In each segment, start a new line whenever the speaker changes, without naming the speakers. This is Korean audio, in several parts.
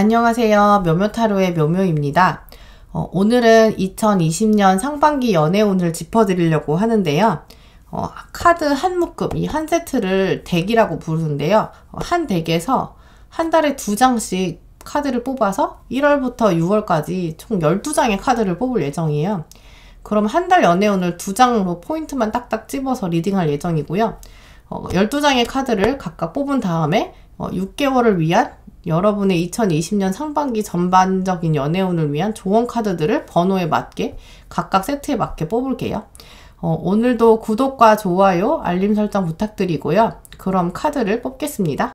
안녕하세요. 묘묘타로의 묘묘입니다. 오늘은 2020년 상반기 연애운을 짚어드리려고 하는데요. 카드 한 묶음, 이 한 세트를 덱이라고 부르는데요. 한 덱에서 한 달에 2장씩 카드를 뽑아서 1월부터 6월까지 총 12장의 카드를 뽑을 예정이에요. 그럼 한 달 연애운을 2장으로 포인트만 딱딱 집어서 리딩할 예정이고요. 12장의 카드를 각각 뽑은 다음에 6개월을 위한 여러분의 2020년 상반기 전반적인 연애운을 위한 조언 카드들을 번호에 맞게 각각 세트에 맞게 뽑을게요. 오늘도 구독과 좋아요, 알림 설정 부탁드리고요. 그럼 카드를 뽑겠습니다.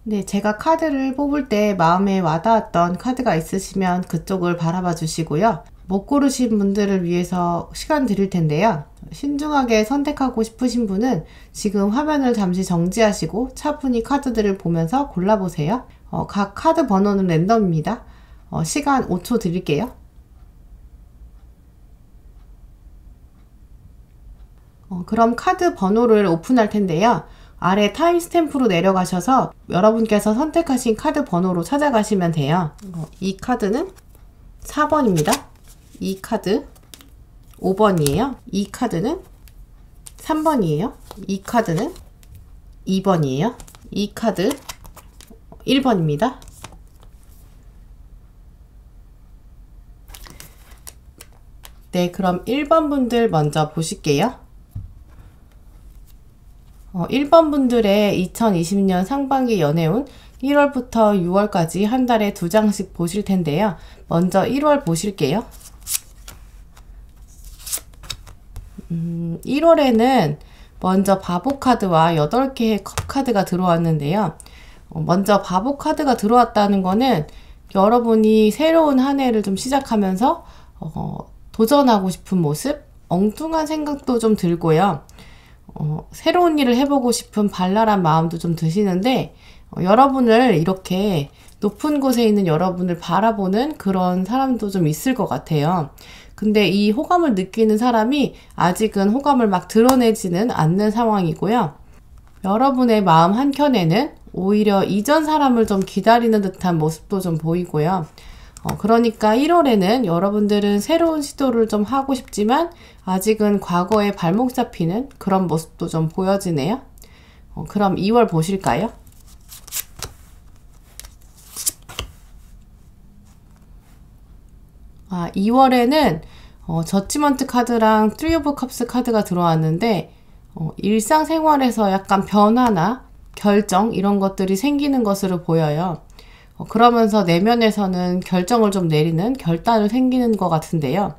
네, 제가 카드를 뽑을 때 마음에 와닿았던 카드가 있으시면 그쪽을 바라봐 주시고요. 못 고르신 분들을 위해서 시간 드릴 텐데요. 신중하게 선택하고 싶으신 분은 지금 화면을 잠시 정지하시고 차분히 카드들을 보면서 골라보세요. 각 카드 번호는 랜덤입니다. 시간 5초 드릴게요. 그럼 카드 번호를 오픈할 텐데요. 아래 타임스탬프로 내려가셔서 여러분께서 선택하신 카드 번호로 찾아가시면 돼요. 이 카드는 4번입니다. 이 카드 5번이에요. 이 카드는 3번이에요. 이 카드는 2번이에요. 이 카드 1번입니다. 네, 그럼 1번 분들 먼저 보실게요. 1번 분들의 2020년 상반기 연애운 1월부터 6월까지 한 달에 2장씩 보실 텐데요. 먼저 1월 보실게요. 1월에는 먼저 바보 카드와 8개의 컵 카드가 들어왔는데요. 먼저 바보 카드가 들어왔다는 거는 여러분이 새로운 한 해를 좀 시작하면서 도전하고 싶은 모습, 엉뚱한 생각도 좀 들고요. 새로운 일을 해보고 싶은 발랄한 마음도 좀 드시는데 여러분을 이렇게 높은 곳에 있는 여러분을 바라보는 그런 사람도 좀 있을 것 같아요. 근데 이 호감을 느끼는 사람이 아직은 호감을 막 드러내지는 않는 상황이고요. 여러분의 마음 한켠에는 오히려 이전 사람을 좀 기다리는 듯한 모습도 좀 보이고요. 그러니까 1월에는 여러분들은 새로운 시도를 좀 하고 싶지만 아직은 과거에 발목 잡히는 그런 모습도 좀 보여지네요. 그럼 2월 보실까요? 2월에는 저지먼트 카드랑 트리 오브 컵스 카드가 들어왔는데 일상생활에서 약간 변화나 결정 이런 것들이 생기는 것으로 보여요. 그러면서 내면에서는 결정을 좀 내리는 결단을 생기는 것 같은데요.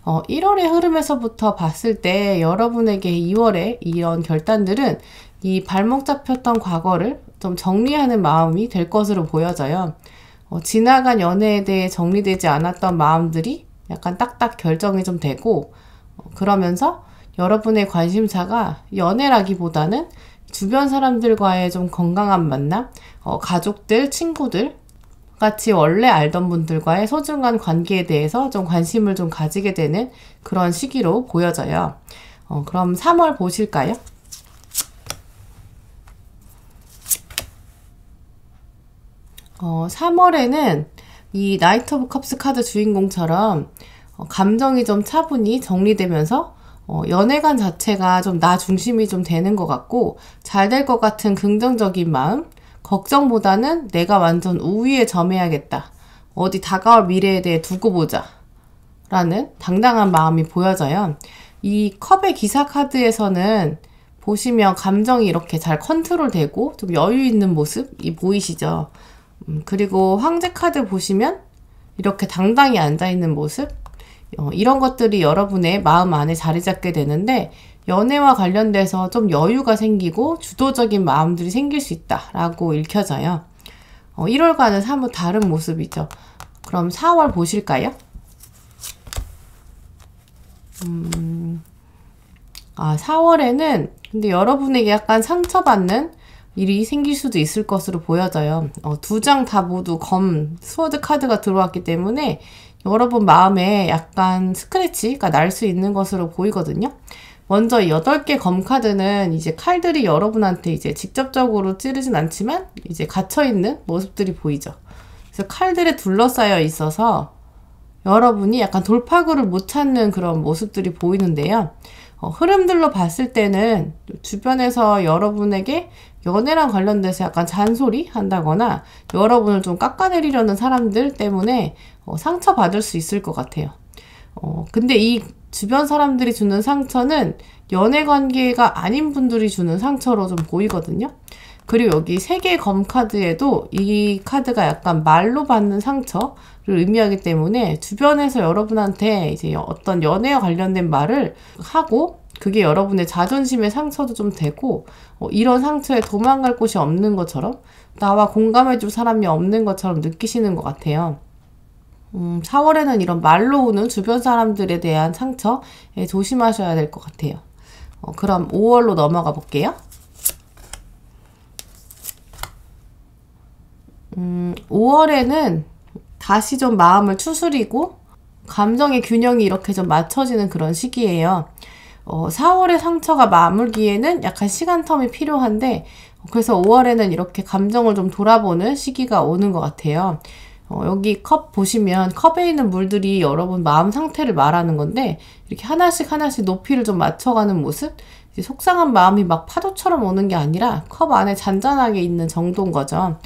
1월의 흐름에서부터 봤을 때 여러분에게 2월에 이런 결단들은 이 발목 잡혔던 과거를 좀 정리하는 마음이 될 것으로 보여져요. 지나간 연애에 대해 정리되지 않았던 마음들이 약간 딱딱 결정이 좀 되고 그러면서 여러분의 관심사가 연애라기보다는 주변 사람들과의 좀 건강한 만남, 가족들, 친구들 같이 원래 알던 분들과의 소중한 관계에 대해서 좀 관심을 좀 가지게 되는 그런 시기로 보여져요. 그럼 3월 보실까요? 3월에는 이 나이트 오브 컵스 카드 주인공처럼 감정이 좀 차분히 정리되면서 연애관 자체가 좀 나 중심이 좀 되는 것 같고 잘 될 것 같은 긍정적인 마음, 걱정보다는 내가 완전 우위에 점해야겠다. 어디 다가올 미래에 대해 두고 보자. 라는 당당한 마음이 보여져요. 이 컵의 기사 카드에서는 보시면 감정이 이렇게 잘 컨트롤되고 좀 여유 있는 모습이 보이시죠? 그리고 황제 카드 보시면 이렇게 당당히 앉아있는 모습? 이런 것들이 여러분의 마음 안에 자리 잡게 되는데 연애와 관련돼서 좀 여유가 생기고 주도적인 마음들이 생길 수 있다라고 읽혀져요. 1월과는 사뭇 다른 모습이죠. 그럼 4월 보실까요? 4월에는 근데 여러분에게 약간 상처받는 일이 생길 수도 있을 것으로 보여져요. 2장 다 모두 스워드 카드가 들어왔기 때문에 여러분 마음에 약간 스크래치가 날 수 있는 것으로 보이거든요. 먼저 8개 검 카드는 이제 칼들이 여러분한테 이제 직접적으로 찌르진 않지만 이제 갇혀있는 모습들이 보이죠. 그래서 칼들에 둘러싸여 있어서 여러분이 약간 돌파구를 못 찾는 그런 모습들이 보이는데요. 흐름들로 봤을 때는 주변에서 여러분에게 연애랑 관련돼서 약간 잔소리 한다거나 여러분을 좀 깎아내리려는 사람들 때문에 상처받을 수 있을 것 같아요. 근데 이 주변 사람들이 주는 상처는 연애 관계가 아닌 분들이 주는 상처로 좀 보이거든요. 그리고 여기 3개의 검 카드에도 이 카드가 약간 말로 받는 상처를 의미하기 때문에 주변에서 여러분한테 이제 어떤 연애와 관련된 말을 하고 그게 여러분의 자존심의 상처도 좀 되고 이런 상처에 도망갈 곳이 없는 것처럼 나와 공감해줄 사람이 없는 것처럼 느끼시는 것 같아요. 4월에는 이런 말로 오는 주변 사람들에 대한 상처에 조심하셔야 될 것 같아요. 그럼 5월로 넘어가 볼게요. 5월에는 다시 좀 마음을 추스리고 감정의 균형이 이렇게 좀 맞춰지는 그런 시기예요. 4월의 상처가 마무리기에는 약간 시간 텀이 필요한데 그래서 5월에는 이렇게 감정을 좀 돌아보는 시기가 오는 것 같아요. 여기 컵 보시면 컵에 있는 물들이 여러분 마음 상태를 말하는 건데 이렇게 하나씩 하나씩 높이를 좀 맞춰가는 모습? 이제 속상한 마음이 막 파도처럼 오는 게 아니라 컵 안에 잔잔하게 있는 정도인 거죠.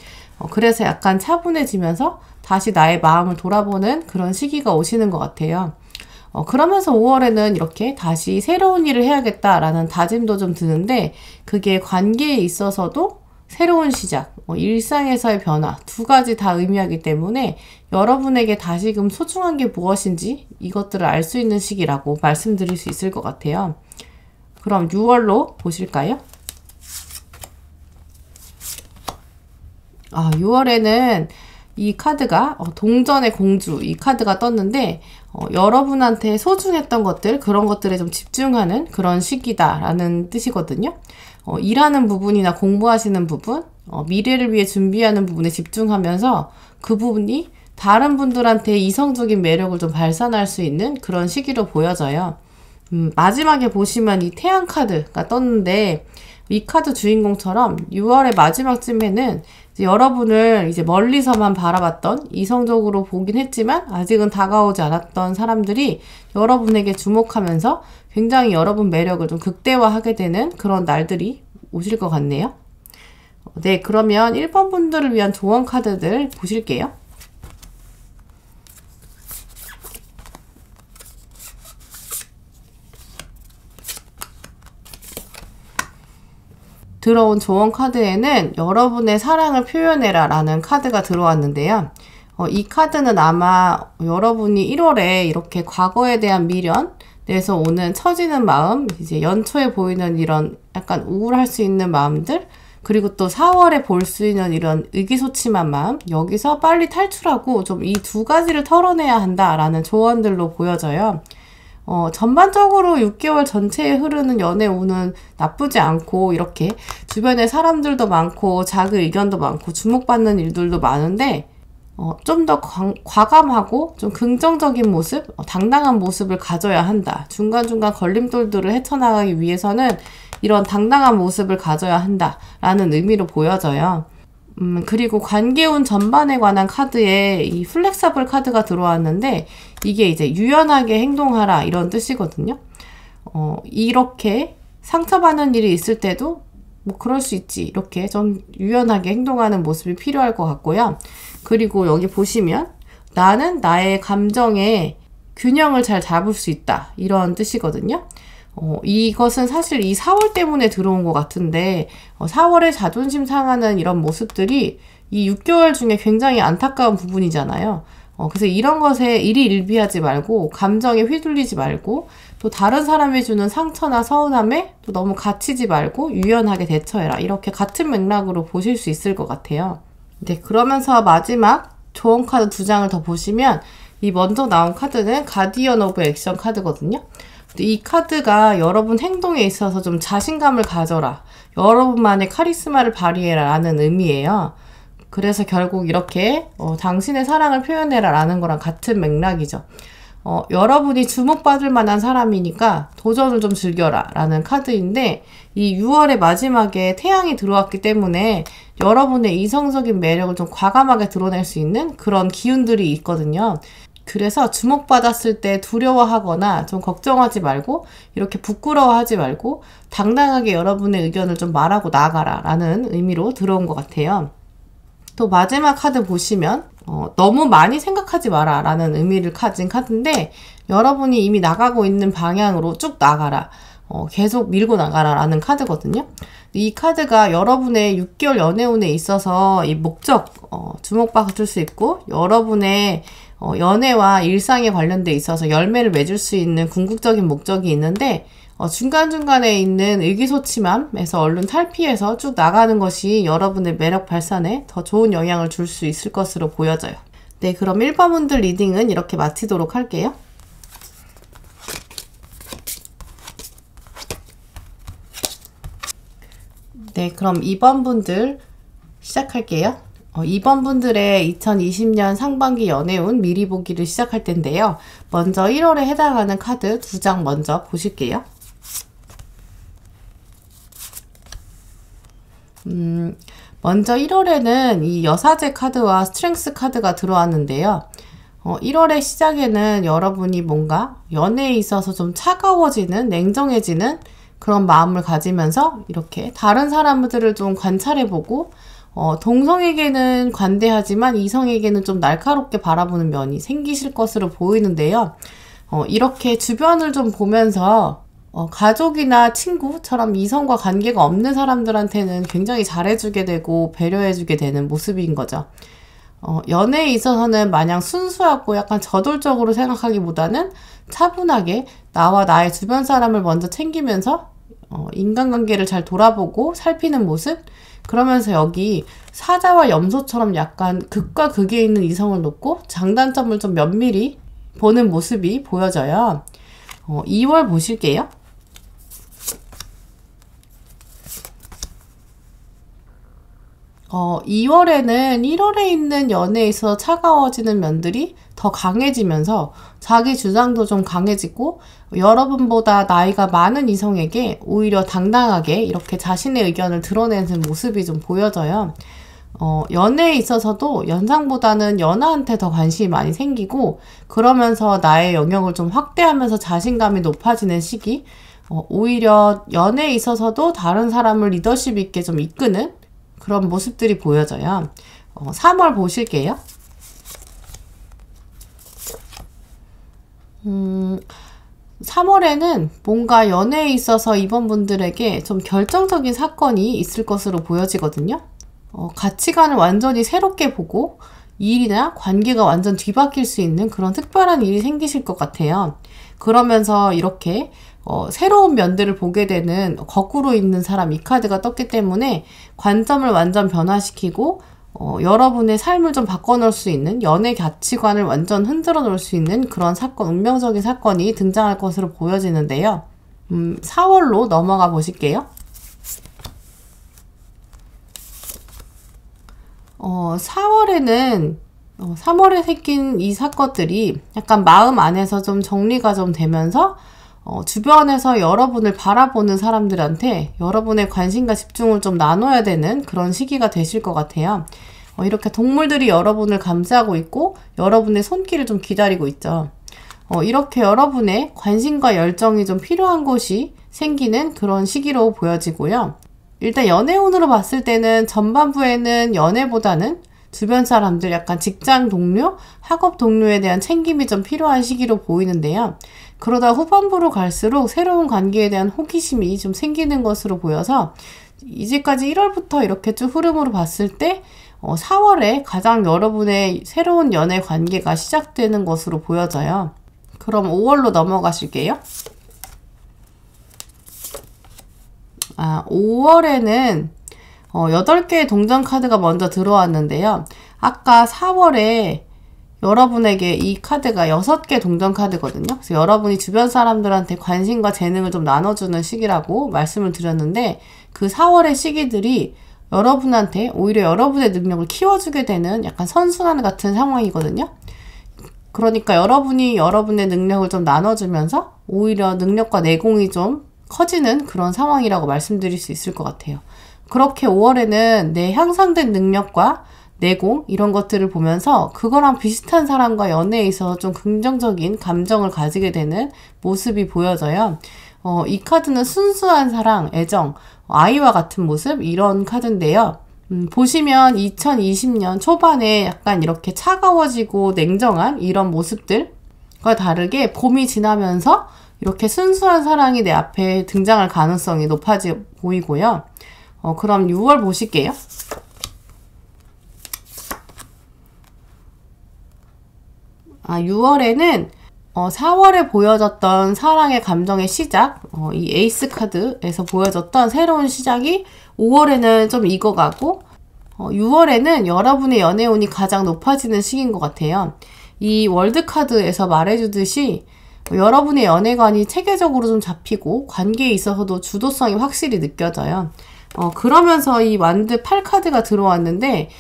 그래서 약간 차분해지면서 다시 나의 마음을 돌아보는 그런 시기가 오시는 것 같아요. 그러면서 5월에는 이렇게 다시 새로운 일을 해야겠다라는 다짐도 좀 드는데, 그게 관계에 있어서도 새로운 시작, 일상에서의 변화 두 가지 다 의미하기 때문에 여러분에게 다시금 소중한 게 무엇인지 이것들을 알 수 있는 시기라고 말씀드릴 수 있을 것 같아요. 그럼 6월로 보실까요? 6월에는 이 카드가 동전의 공주 이 카드가 떴는데, 여러분한테 소중했던 것들, 그런 것들에 좀 집중하는 그런 시기다라는 뜻이거든요. 일하는 부분이나 공부하시는 부분, 미래를 위해 준비하는 부분에 집중하면서 그 부분이 다른 분들한테 이성적인 매력을 좀 발산할 수 있는 그런 시기로 보여져요. 마지막에 보시면 이 태양 카드가 떴는데, 이 카드 주인공처럼 6월의 마지막쯤에는 이제 여러분을 이제 멀리서만 바라봤던, 이성적으로 보긴 했지만 아직은 다가오지 않았던 사람들이 여러분에게 주목하면서 굉장히 여러분 매력을 좀 극대화하게 되는 그런 날들이 오실 것 같네요. 네, 그러면 1번 분들을 위한 조언 카드들 보실게요. 들어온 조언 카드에는 여러분의 사랑을 표현해라 라는 카드가 들어왔는데요. 이 카드는 아마 여러분이 1월에 이렇게 과거에 대한 미련에서 오는 처지는 마음, 이제 연초에 보이는 이런 약간 우울할 수 있는 마음들, 그리고 또 4월에 볼 수 있는 이런 의기소침한 마음, 여기서 빨리 탈출하고 좀 이 두 가지를 털어내야 한다라는 조언들로 보여져요. 전반적으로 6개월 전체에 흐르는 연애운은 나쁘지 않고, 이렇게 주변에 사람들도 많고 작은 의견도 많고 주목받는 일들도 많은데, 좀 더 과감하고 좀 긍정적인 모습, 당당한 모습을 가져야 한다. 중간중간 걸림돌들을 헤쳐나가기 위해서는 이런 당당한 모습을 가져야 한다라는 의미로 보여져요. 그리고 관계운 전반에 관한 카드에 이 플렉서블 카드가 들어왔는데, 이게 이제 유연하게 행동하라 이런 뜻이거든요. 이렇게 상처받는 일이 있을 때도 뭐 그럴 수 있지, 이렇게 좀 유연하게 행동하는 모습이 필요할 것 같고요. 그리고 여기 보시면 나는 나의 감정에 균형을 잘 잡을 수 있다, 이런 뜻이거든요. 이것은 사실 이 4월 때문에 들어온 것 같은데, 4월에 자존심 상하는 이런 모습들이 이 6개월 중에 굉장히 안타까운 부분이잖아요. 그래서 이런 것에 일희일비하지 말고, 감정에 휘둘리지 말고, 또 다른 사람이 주는 상처나 서운함에 또 너무 갇히지 말고 유연하게 대처해라, 이렇게 같은 맥락으로 보실 수 있을 것 같아요. 네, 그러면서 마지막 조언 카드 2장을 더 보시면, 이 먼저 나온 카드는 가디언 오브 액션 카드거든요. 이 카드가 여러분 행동에 있어서 좀 자신감을 가져라, 여러분만의 카리스마를 발휘해라 라는 의미예요. 그래서 결국 이렇게 당신의 사랑을 표현해라 라는 거랑 같은 맥락이죠. 여러분이 주목받을 만한 사람이니까 도전을 좀 즐겨라 라는 카드인데, 이 6월의 마지막에 태양이 들어왔기 때문에 여러분의 이성적인 매력을 좀 과감하게 드러낼 수 있는 그런 기운들이 있거든요. 그래서 주목받았을 때 두려워하거나 좀 걱정하지 말고, 이렇게 부끄러워하지 말고 당당하게 여러분의 의견을 좀 말하고 나가라 라는 의미로 들어온 것 같아요. 또 마지막 카드 보시면 너무 많이 생각하지 마라 라는 의미를 가진 카드인데, 여러분이 이미 나가고 있는 방향으로 쭉 나가라, 계속 밀고 나가라 라는 카드거든요. 이 카드가 여러분의 6개월 연애운에 있어서 이 목적, 주목받을 수 있고, 여러분의 연애와 일상에 관련돼 있어서 열매를 맺을 수 있는 궁극적인 목적이 있는데, 중간중간에 있는 의기소침함에서 얼른 탈피해서 쭉 나가는 것이 여러분의 매력 발산에 더 좋은 영향을 줄 수 있을 것으로 보여져요. 네, 그럼 1번 분들 리딩은 이렇게 마치도록 할게요. 네, 그럼 2번 분들 시작할게요. 2번 분들의 2020년 상반기 연애운 미리 보기를 시작할 텐데요. 먼저 1월에 해당하는 카드 2장 먼저 보실게요. 먼저 1월에는 이 여사제 카드와 스트렝스 카드가 들어왔는데요. 1월의 시작에는 여러분이 뭔가 연애에 있어서 좀 차가워지는, 냉정해지는 그런 마음을 가지면서 이렇게 다른 사람들을 좀 관찰해보고, 동성에게는 관대하지만 이성에게는 좀 날카롭게 바라보는 면이 생기실 것으로 보이는데요. 이렇게 주변을 좀 보면서 가족이나 친구처럼 이성과 관계가 없는 사람들한테는 굉장히 잘해주게 되고 배려해주게 되는 모습인 거죠. 연애에 있어서는 마냥 순수하고 약간 저돌적으로 생각하기보다는 차분하게 나와 나의 주변 사람을 먼저 챙기면서 인간관계를 잘 돌아보고 살피는 모습? 그러면서 여기 사자와 염소처럼 약간 극과 극에 있는 이성을 놓고 장단점을 좀 면밀히 보는 모습이 보여져요. 2월 보실게요. 2월에는 1월에 있는 연애에 있어서 차가워지는 면들이 더 강해지면서 자기 주장도 좀 강해지고 여러분보다 나이가 많은 이성에게 오히려 당당하게 이렇게 자신의 의견을 드러내는 모습이 좀 보여져요. 연애에 있어서도 연상보다는 연하한테 더 관심이 많이 생기고 그러면서 나의 영역을 좀 확대하면서 자신감이 높아지는 시기, 오히려 연애에 있어서도 다른 사람을 리더십 있게 좀 이끄는 그런 모습들이 보여져요. 3월 보실게요. 3월에는 뭔가 연애에 있어서 이번 분들에게 좀 결정적인 사건이 있을 것으로 보여지거든요. 가치관을 완전히 새롭게 보고 일이나 관계가 완전 뒤바뀔 수 있는 그런 특별한 일이 생기실 것 같아요. 그러면서 이렇게 새로운 면들을 보게 되는 거꾸로 있는 사람 이 카드가 떴기 때문에 관점을 완전 변화시키고 여러분의 삶을 좀 바꿔놓을 수 있는 연애 가치관을 완전 흔들어 놓을 수 있는 그런 사건, 운명적인 사건이 등장할 것으로 보여지는데요. 4월로 넘어가 보실게요. 3월에 생긴 이 사건들이 약간 마음 안에서 좀 정리가 좀 되면서 주변에서 여러분을 바라보는 사람들한테 여러분의 관심과 집중을 좀 나눠야 되는 그런 시기가 되실 것 같아요. 이렇게 동물들이 여러분을 감싸고 있고 여러분의 손길을 좀 기다리고 있죠. 이렇게 여러분의 관심과 열정이 좀 필요한 곳이 생기는 그런 시기로 보여지고요. 일단 연애운으로 봤을 때는 전반부에는 연애보다는 주변 사람들, 약간 직장 동료, 학업 동료에 대한 챙김이 좀 필요한 시기로 보이는데요. 그러다 후반부로 갈수록 새로운 관계에 대한 호기심이 좀 생기는 것으로 보여서 이제까지 1월부터 이렇게 쭉 흐름으로 봤을 때 4월에 가장 여러분의 새로운 연애 관계가 시작되는 것으로 보여져요. 그럼 5월로 넘어가실게요. 5월에는 8개의 동전 카드가 먼저 들어왔는데요. 아까 4월에 여러분에게 이 카드가 6개 동전 카드거든요. 그래서 여러분이 주변 사람들한테 관심과 재능을 좀 나눠주는 시기라고 말씀을 드렸는데 그 4월의 시기들이 여러분한테 오히려 여러분의 능력을 키워주게 되는 약간 선순환 같은 상황이거든요. 그러니까 여러분이 여러분의 능력을 좀 나눠주면서 오히려 능력과 내공이 좀 커지는 그런 상황이라고 말씀드릴 수 있을 것 같아요. 그렇게 5월에는 내 향상된 능력과 내공 이런 것들을 보면서 그거랑 비슷한 사람과 연애에 있어서 좀 긍정적인 감정을 가지게 되는 모습이 보여져요. 이 카드는 순수한 사랑, 애정, 아이와 같은 모습 이런 카드인데요. 보시면 2020년 초반에 약간 이렇게 차가워지고 냉정한 이런 모습들과 다르게 봄이 지나면서 이렇게 순수한 사랑이 내 앞에 등장할 가능성이 높아져 보이고요. 그럼 6월 보실게요. 6월에는 4월에 보여졌던 사랑의 감정의 시작, 이 에이스 카드에서 보여졌던 새로운 시작이 5월에는 좀 익어가고 6월에는 여러분의 연애운이 가장 높아지는 시기인 것 같아요. 이 월드 카드에서 말해주듯이 여러분의 연애관이 체계적으로 좀 잡히고 관계에 있어서도 주도성이 확실히 느껴져요. 그러면서 이 완드 8카드가 들어왔는데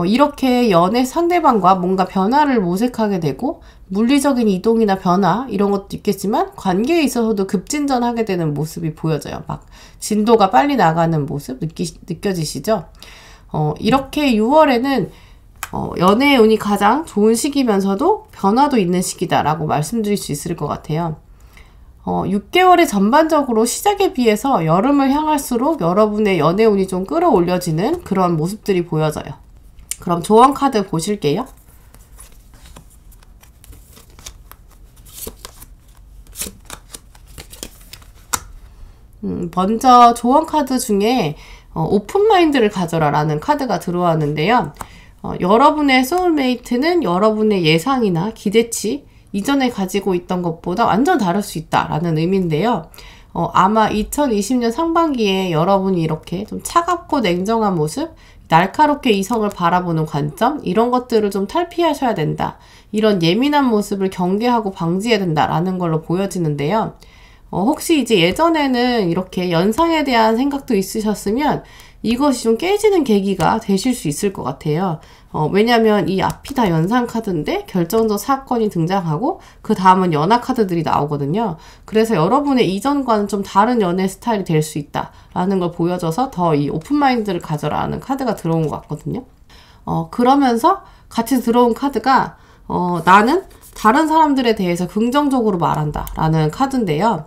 이렇게 연애 상대방과 뭔가 변화를 모색하게 되고 물리적인 이동이나 변화 이런 것도 있겠지만 관계에 있어서도 급진전하게 되는 모습이 보여져요. 막 진도가 빨리 나가는 모습 느껴지시죠? 이렇게 6월에는 연애의 운이 가장 좋은 시기면서도 변화도 있는 시기다라고 말씀드릴 수 있을 것 같아요. 6개월의 전반적으로 시작에 비해서 여름을 향할수록 여러분의 연애운이 좀 끌어올려지는 그런 모습들이 보여져요. 그럼 조언 카드 보실게요. 먼저 조언 카드 중에 오픈마인드를 가져라 라는 카드가 들어왔는데요. 여러분의 소울메이트는 여러분의 예상이나 기대치, 이전에 가지고 있던 것보다 완전 다를 수 있다라는 의미인데요. 아마 2020년 상반기에 여러분이 이렇게 좀 차갑고 냉정한 모습, 날카롭게 이성을 바라보는 관점, 이런 것들을 좀 탈피하셔야 된다. 이런 예민한 모습을 경계하고 방지해야 된다라는 걸로 보여지는데요. 혹시 이제 예전에는 이렇게 연상에 대한 생각도 있으셨으면 이것이 좀 깨지는 계기가 되실 수 있을 것 같아요. 왜냐면 이 앞이 다 연상 카드인데 결정적 사건이 등장하고 그 다음은 연하 카드들이 나오거든요. 그래서 여러분의 이전과는 좀 다른 연애 스타일이 될 수 있다라는 걸 보여줘서 더 이 오픈마인드를 가져라는 카드가 들어온 것 같거든요. 그러면서 같이 들어온 카드가 나는 다른 사람들에 대해서 긍정적으로 말한다 라는 카드인데요.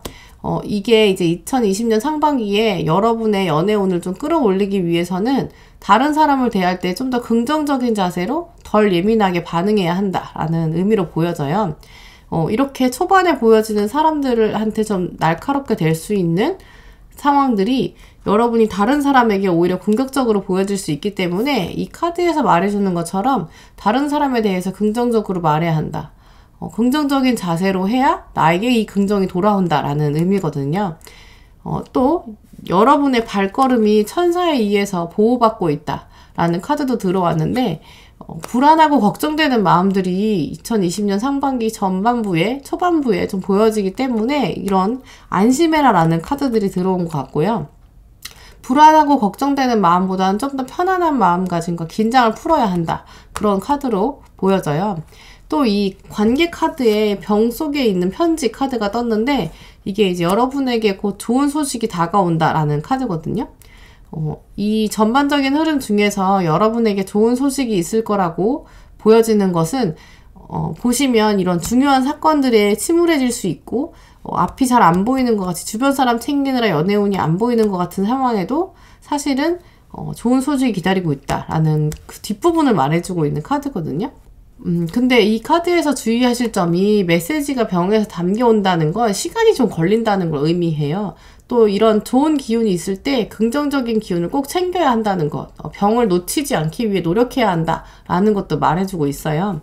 이게 이제 2020년 상반기에 여러분의 연애운을 좀 끌어올리기 위해서는 다른 사람을 대할 때 좀 더 긍정적인 자세로 덜 예민하게 반응해야 한다라는 의미로 보여져요. 이렇게 초반에 보여지는 사람들한테 좀 날카롭게 될 수 있는 상황들이 여러분이 다른 사람에게 오히려 공격적으로 보여질 수 있기 때문에 이 카드에서 말해주는 것처럼 다른 사람에 대해서 긍정적으로 말해야 한다. 긍정적인 자세로 해야 나에게 이 긍정이 돌아온다라는 의미거든요. 또 여러분의 발걸음이 천사에 의해서 보호받고 있다라는 카드도 들어왔는데 불안하고 걱정되는 마음들이 2020년 상반기 전반부에 초반부에 좀 보여지기 때문에 이런 안심해라라는 카드들이 들어온 것 같고요. 불안하고 걱정되는 마음보다는 좀 더 편안한 마음가짐과 긴장을 풀어야 한다. 그런 카드로 보여져요. 또 이 관계 카드에 병 속에 있는 편지 카드가 떴는데 이게 이제 여러분에게 곧 좋은 소식이 다가온다라는 카드거든요. 이 전반적인 흐름 중에서 여러분에게 좋은 소식이 있을 거라고 보여지는 것은 보시면 이런 중요한 사건들에 침울해질 수 있고 앞이 잘 안 보이는 것 같이 주변 사람 챙기느라 연애운이 안 보이는 것 같은 상황에도 사실은 좋은 소식이 기다리고 있다라는 그 뒷부분을 말해주고 있는 카드거든요. 근데 이 카드에서 주의하실 점이 메시지가 병에서 담겨온다는 건 시간이 좀 걸린다는 걸 의미해요. 또 이런 좋은 기운이 있을 때 긍정적인 기운을 꼭 챙겨야 한다는 것, 병을 놓치지 않기 위해 노력해야 한다라는 것도 말해주고 있어요.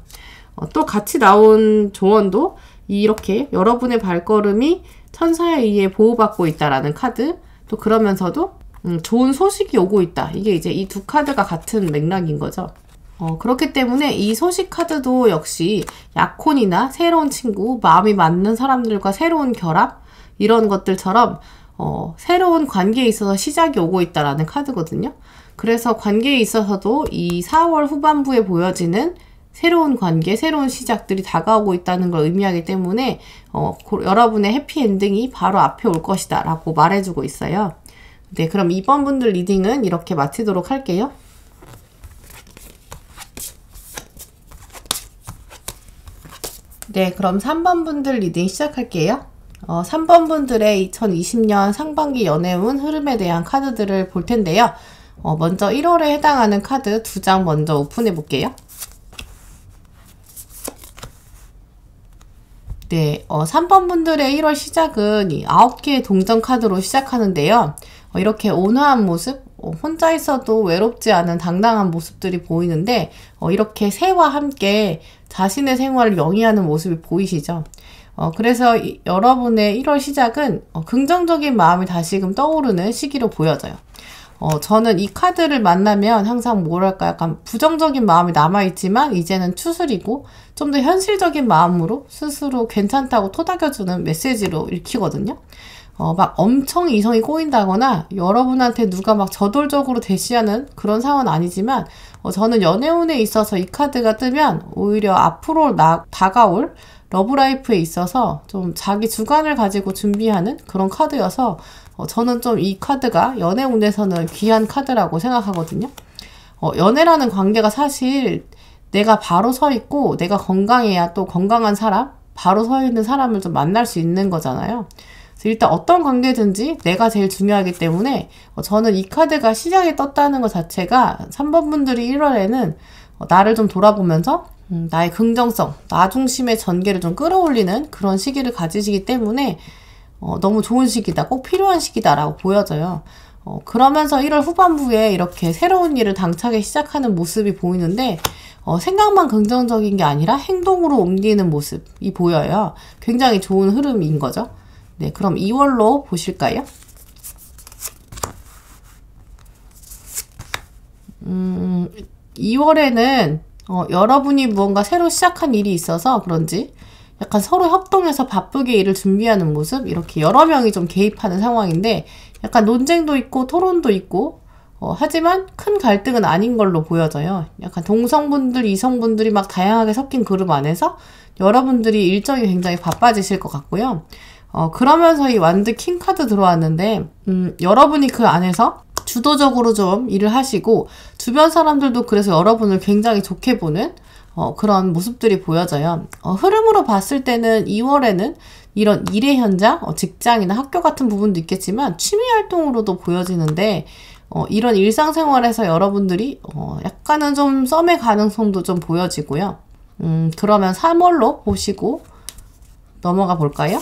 또 같이 나온 조언도 이렇게 여러분의 발걸음이 천사에 의해 보호받고 있다라는 카드, 또 그러면서도 좋은 소식이 오고 있다. 이게 이제 이 두 카드가 같은 맥락인 거죠. 그렇기 때문에 이 소식 카드도 역시 약혼이나 새로운 친구, 마음이 맞는 사람들과 새로운 결합, 이런 것들처럼 새로운 관계에 있어서 시작이 오고 있다라는 카드거든요. 그래서 관계에 있어서도 이 4월 후반부에 보여지는 새로운 관계, 새로운 시작들이 다가오고 있다는 걸 의미하기 때문에 여러분의 해피엔딩이 바로 앞에 올 것이다 라고 말해주고 있어요. 네, 그럼 2번 분들 리딩은 이렇게 마치도록 할게요. 네, 그럼 3번 분들 리딩 시작할게요. 3번 분들의 2020년 상반기 연애운 흐름에 대한 카드들을 볼 텐데요. 먼저 1월에 해당하는 카드 2장 먼저 오픈해 볼게요. 네, 3번 분들의 1월 시작은 이 9개의 동전 카드로 시작하는데요. 이렇게 온화한 모습, 혼자 있어도 외롭지 않은 당당한 모습들이 보이는데 이렇게 새와 함께 자신의 생활을 영위하는 모습이 보이시죠? 그래서 여러분의 1월 시작은 긍정적인 마음이 다시금 떠오르는 시기로 보여져요. 저는 이 카드를 만나면 항상 뭐랄까 약간 부정적인 마음이 남아있지만 이제는 추스리고 좀 더 현실적인 마음으로 스스로 괜찮다고 토닥여주는 메시지로 읽히거든요. 막 엄청 이성이 꼬인다거나 여러분한테 누가 막 저돌적으로 대시하는 그런 상황은 아니지만 저는 연애운에 있어서 이 카드가 뜨면 오히려 앞으로 다가올 러브라이프에 있어서 좀 자기 주관을 가지고 준비하는 그런 카드여서 저는 좀 이 카드가 연애운에서는 귀한 카드라고 생각하거든요. 연애라는 관계가 사실 내가 바로 서 있고 내가 건강해야 또 건강한 사람, 바로 서 있는 사람을 좀 만날 수 있는 거잖아요. 그래서 일단 어떤 관계든지 내가 제일 중요하기 때문에 저는 이 카드가 시작에 떴다는 것 자체가 3번 분들이 1월에는 나를 좀 돌아보면서 나의 긍정성, 나 중심의 전개를 좀 끌어올리는 그런 시기를 가지시기 때문에 너무 좋은 시기다, 꼭 필요한 시기다라고 보여져요. 그러면서 1월 후반부에 이렇게 새로운 일을 당차게 시작하는 모습이 보이는데 생각만 긍정적인 게 아니라 행동으로 옮기는 모습이 보여요. 굉장히 좋은 흐름인 거죠. 네, 그럼 2월로 보실까요? 2월에는 여러분이 무언가 새로 시작한 일이 있어서 그런지 약간 서로 협동해서 바쁘게 일을 준비하는 모습, 이렇게 여러 명이 좀 개입하는 상황인데 약간 논쟁도 있고 토론도 있고 하지만 큰 갈등은 아닌 걸로 보여져요. 약간 동성분들, 이성분들이 막 다양하게 섞인 그룹 안에서 여러분들이 일정이 굉장히 바빠지실 것 같고요. 그러면서 이 완드 킹 카드 들어왔는데 여러분이 그 안에서 주도적으로 좀 일을 하시고 주변 사람들도 그래서 여러분을 굉장히 좋게 보는 그런 모습들이 보여져요. 흐름으로 봤을 때는 2월에는 이런 일의 현장, 직장이나 학교 같은 부분도 있겠지만 취미 활동으로도 보여지는데 이런 일상생활에서 여러분들이 약간은 좀 썸의 가능성도 좀 보여지고요. 그러면 3월로 보시고 넘어가 볼까요?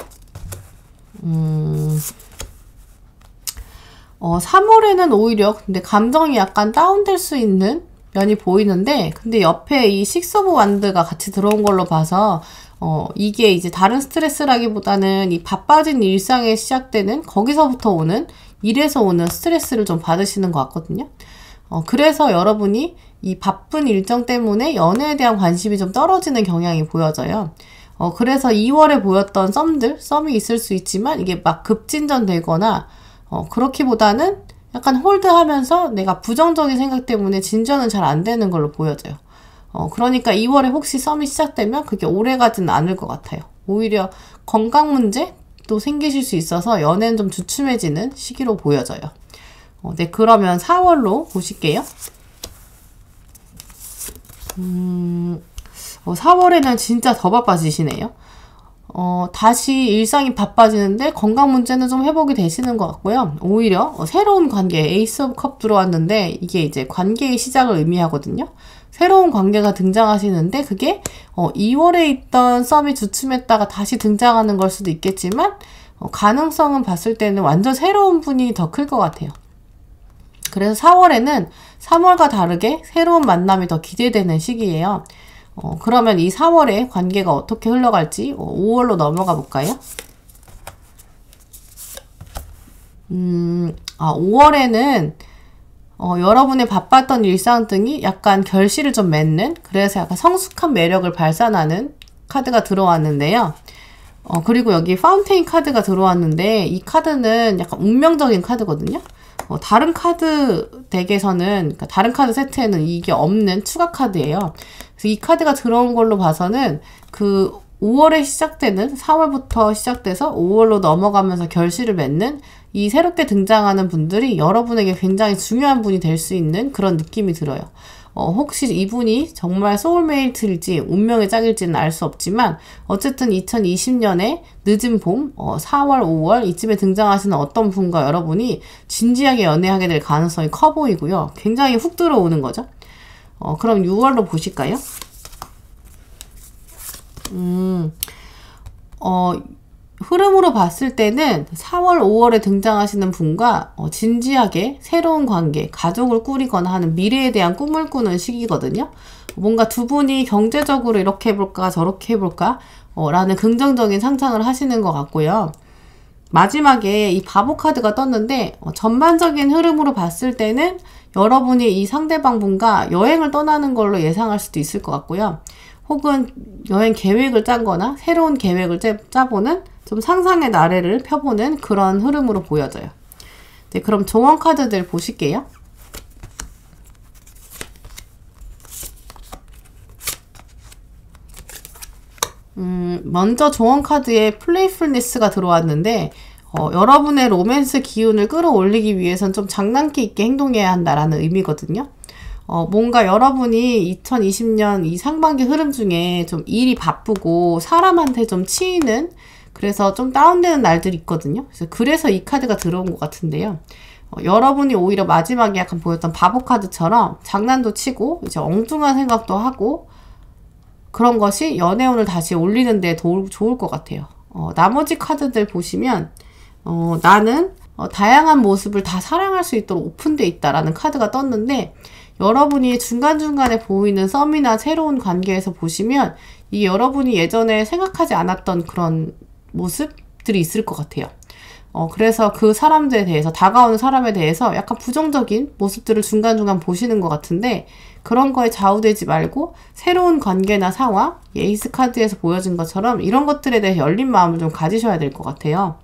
3월에는 오히려 근데 감정이 약간 다운될 수 있는 면이 보이는데, 근데 옆에 이 식스 오브 완드가 같이 들어온 걸로 봐서 이게 이제 다른 스트레스라기보다는 이 바빠진 일상에 시작되는 거기서부터 오는 일에서 오는 스트레스를 좀 받으시는 것 같거든요. 그래서 여러분이 이 바쁜 일정 때문에 연애에 대한 관심이 좀 떨어지는 경향이 보여져요. 그래서 2월에 보였던 썸이 있을 수 있지만 이게 막 급진전되거나 그렇기보다는 약간 홀드하면서 내가 부정적인 생각 때문에 진전은 잘 안 되는 걸로 보여져요. 그러니까 2월에 혹시 썸이 시작되면 그게 오래 가지는 않을 것 같아요. 오히려 건강 문제도 생기실 수 있어서 연애는 좀 주춤해지는 시기로 보여져요. 네, 그러면 4월로 보실게요. 4월에는 진짜 더 바빠지시네요. 다시 일상이 바빠지는데 건강 문제는 좀 회복이 되시는 것 같고요. 오히려 새로운 관계, 에이스 오브 컵 들어왔는데 이게 이제 관계의 시작을 의미하거든요. 새로운 관계가 등장하시는데 그게 2월에 있던 썸이 주춤했다가 다시 등장하는 걸 수도 있겠지만 가능성은 봤을 때는 완전 새로운 분이 더 클 것 같아요. 그래서 4월에는 3월과 다르게 새로운 만남이 더 기대되는 시기예요. 그러면 이 4월에 관계가 어떻게 흘러갈지 5월로 넘어가 볼까요? 5월에는 여러분의 바빴던 일상 등이 약간 결실을 좀 맺는, 그래서 약간 성숙한 매력을 발산하는 카드가 들어왔는데요. 그리고 여기 파운테인 카드가 들어왔는데 이 카드는 약간 운명적인 카드거든요. 다른 카드 덱에서는, 그러니까 다른 카드 세트에는 이게 없는 추가 카드예요. 그래서 이 카드가 들어온 걸로 봐서는 그 5월에 시작되는, 4월부터 시작돼서 5월로 넘어가면서 결실을 맺는 이 새롭게 등장하는 분들이 여러분에게 굉장히 중요한 분이 될 수 있는 그런 느낌이 들어요. 혹시 이분이 정말 소울메이트일지 운명의 짝일지는 알 수 없지만 어쨌든 2020년에 늦은 봄, 4월, 5월 이쯤에 등장하시는 어떤 분과 여러분이 진지하게 연애하게 될 가능성이 커 보이고요. 굉장히 훅 들어오는 거죠. 그럼 6월로 보실까요? 흐름으로 봤을 때는 4월, 5월에 등장하시는 분과 진지하게 새로운 관계, 가족을 꾸리거나 하는 미래에 대한 꿈을 꾸는 시기거든요. 뭔가 두 분이 경제적으로 이렇게 해볼까 저렇게 해볼까 라는 긍정적인 상상을 하시는 것 같고요. 마지막에 이 바보 카드가 떴는데 전반적인 흐름으로 봤을 때는 여러분이 이 상대방 분과 여행을 떠나는 걸로 예상할 수도 있을 것 같고요. 혹은 여행 계획을 짠거나 새로운 계획을 짜보는, 좀 상상의 나래를 펴보는 그런 흐름으로 보여져요. 네, 그럼 조언 카드들 보실게요. 먼저 조언 카드에 플레이풀니스가 들어왔는데 여러분의 로맨스 기운을 끌어올리기 위해선 좀 장난기 있게 행동해야 한다라는 의미거든요. 뭔가 여러분이 2020년 이 상반기 흐름 중에 좀 일이 바쁘고 사람한테 좀 치이는, 그래서 좀 다운되는 날들이 있거든요. 그래서 이 카드가 들어온 것 같은데요. 여러분이 오히려 마지막에 약간 보였던 바보 카드처럼 장난도 치고 이제 엉뚱한 생각도 하고 그런 것이 연애운을 다시 올리는 데 좋을 것 같아요. 나머지 카드들 보시면 나는 다양한 모습을 다 사랑할 수 있도록 오픈되어 있다라는 카드가 떴는데, 여러분이 중간중간에 보이는 썸이나 새로운 관계에서 보시면 이게 여러분이 예전에 생각하지 않았던 그런 모습들이 있을 것 같아요. 그래서 그 사람들에 대해서, 다가오는 사람에 대해서 약간 부정적인 모습들을 중간중간 보시는 것 같은데, 그런 거에 좌우되지 말고 새로운 관계나 상황, 에이스 카드에서 보여진 것처럼 이런 것들에 대해 열린 마음을 좀 가지셔야 될 것 같아요.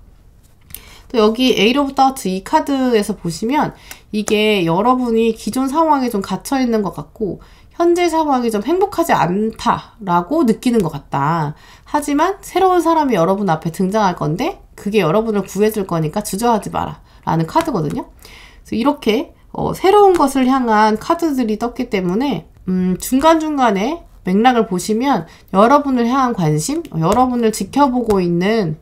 또 여기 에잇 오브 다우트 이 카드에서 보시면 이게 여러분이 기존 상황에 좀 갇혀있는 것 같고 현재 상황이 좀 행복하지 않다라고 느끼는 것 같다. 하지만 새로운 사람이 여러분 앞에 등장할 건데 그게 여러분을 구해줄 거니까 주저하지 마라 라는 카드거든요. 그래서 이렇게 새로운 것을 향한 카드들이 떴기 때문에 중간중간에 맥락을 보시면 여러분을 향한 관심, 여러분을 지켜보고 있는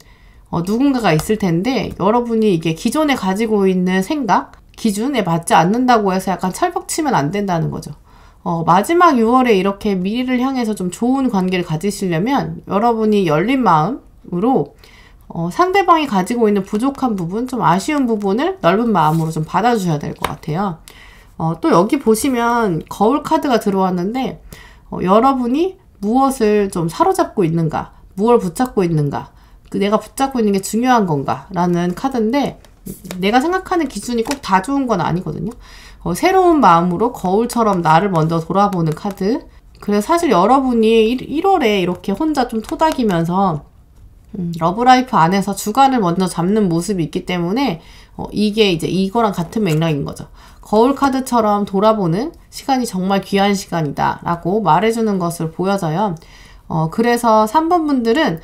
누군가가 있을 텐데, 여러분이 이게 기존에 가지고 있는 생각, 기준에 맞지 않는다고 해서 약간 철벽치면 안 된다는 거죠. 마지막 6월에 이렇게 미래를 향해서 좀 좋은 관계를 가지시려면 여러분이 열린 마음으로 상대방이 가지고 있는 부족한 부분, 좀 아쉬운 부분을 넓은 마음으로 좀 받아주셔야 될 것 같아요. 또 여기 보시면 거울 카드가 들어왔는데, 여러분이 무엇을 좀 사로잡고 있는가, 무엇을 붙잡고 있는가, 내가 붙잡고 있는 게 중요한 건가 라는 카드인데, 내가 생각하는 기준이 꼭 다 좋은 건 아니거든요. 새로운 마음으로 거울처럼 나를 먼저 돌아보는 카드. 그래서 사실 여러분이 1월에 이렇게 혼자 좀 토닥이면서 러브라이프 안에서 주관을 먼저 잡는 모습이 있기 때문에 이게 이제 이거랑 같은 맥락인 거죠. 거울 카드처럼 돌아보는 시간이 정말 귀한 시간이다 라고 말해주는 것을 보여져요. 그래서 3번 분들은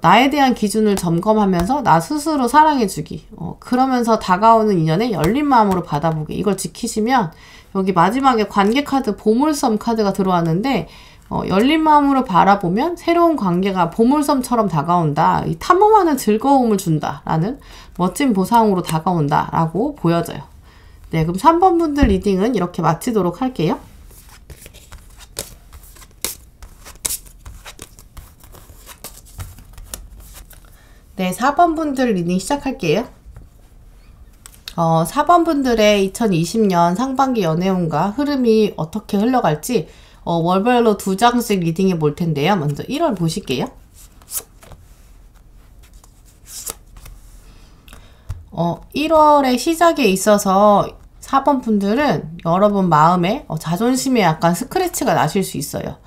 나에 대한 기준을 점검하면서 나 스스로 사랑해주기, 그러면서 다가오는 인연에 열린 마음으로 받아보기, 이걸 지키시면, 여기 마지막에 관계 카드 보물섬 카드가 들어왔는데, 열린 마음으로 바라보면 새로운 관계가 보물섬처럼 다가온다, 이 탐험하는 즐거움을 준다 라는 멋진 보상으로 다가온다 라고 보여져요. 네, 그럼 3번 분들 리딩은 이렇게 마치도록 할게요. 네, 4번 분들 리딩 시작할게요. 4번 분들의 2020년 상반기 연애운과 흐름이 어떻게 흘러갈지 월별로 2장씩 리딩해 볼 텐데요. 먼저 1월 보실게요. 1월의 시작에 있어서 4번 분들은 여러분 마음에 자존심에 약간 스크래치가 나실 수 있어요.